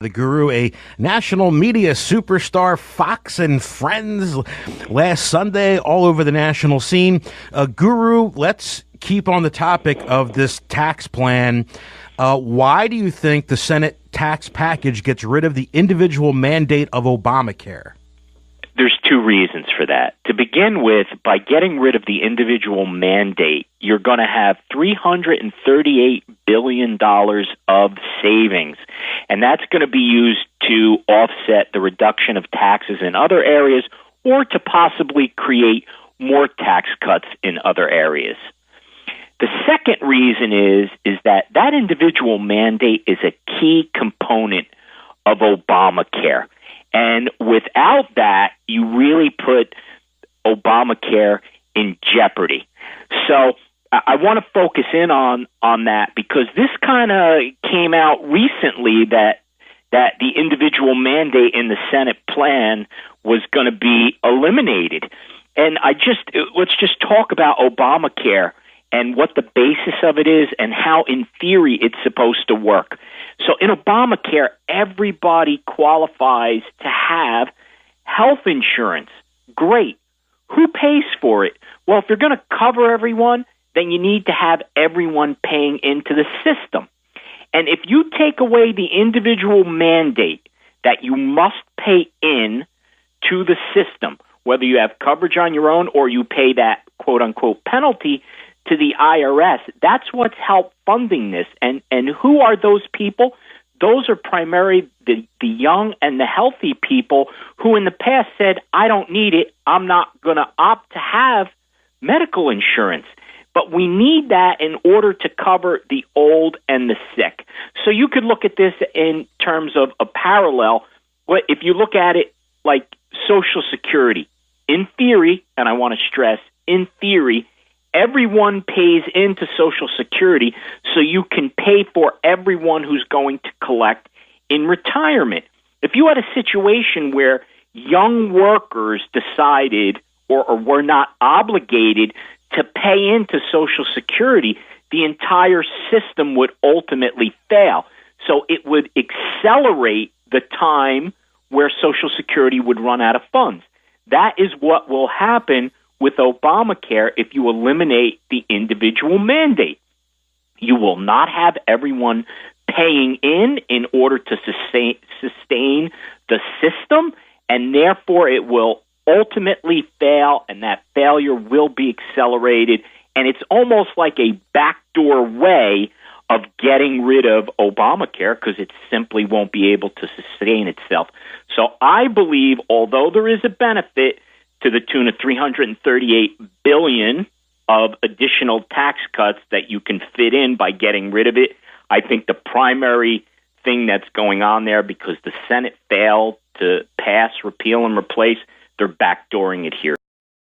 The Guru, a national media superstar, Fox and Friends, last Sunday all over the national scene. Guru, let's keep on the topic of this tax plan. Why do you think the Senate tax package gets rid of the individual mandate of Obamacare? There's two reasons for that. To begin with, by getting rid of the individual mandate, you're going to have $338 billion of savings, and that's going to be used to offset the reduction of taxes in other areas or to possibly create more tax cuts in other areas. The second reason is that individual mandate is a key component of Obamacare. And without that, you really put Obamacare in jeopardy. So I want to focus in on that because this kind of came out recently that the individual mandate in the Senate plan was going to be eliminated. And let's just talk about Obamacare and what the basis of it is and how, in theory, it's supposed to work. So in Obamacare, everybody qualifies to have health insurance. Great. Who pays for it? Well, if you're going to cover everyone, then you need to have everyone paying into the system. And if you take away the individual mandate that you must pay in to the system, whether you have coverage on your own or you pay that quote-unquote penalty to the IRS, that's what's helped funding this. And who are those people? Those are primarily the young and the healthy people who in the past said, I don't need it. I'm not going to opt to have medical insurance. But we need that in order to cover the old and the sick. So you could look at this in terms of a parallel. If you look at it like Social Security, in theory, and I want to stress, in theory, everyone pays into Social Security so you can pay for everyone who's going to collect in retirement. If you had a situation where young workers decided or were not obligated to pay into Social Security, the entire system would ultimately fail. So it would accelerate the time where Social Security would run out of funds. That is what will happen with Obamacare if you eliminate the individual mandate. You will not have everyone paying in order to sustain the system, and therefore it will ultimately fail, and that failure will be accelerated. And it's almost like a backdoor way of getting rid of Obamacare because it simply won't be able to sustain itself. So I believe, although there is a benefit to the tune of $338 billion of additional tax cuts that you can fit in by getting rid of it, I think the primary thing that's going on there, because the Senate failed to pass, repeal, and replace, they're backdooring it here.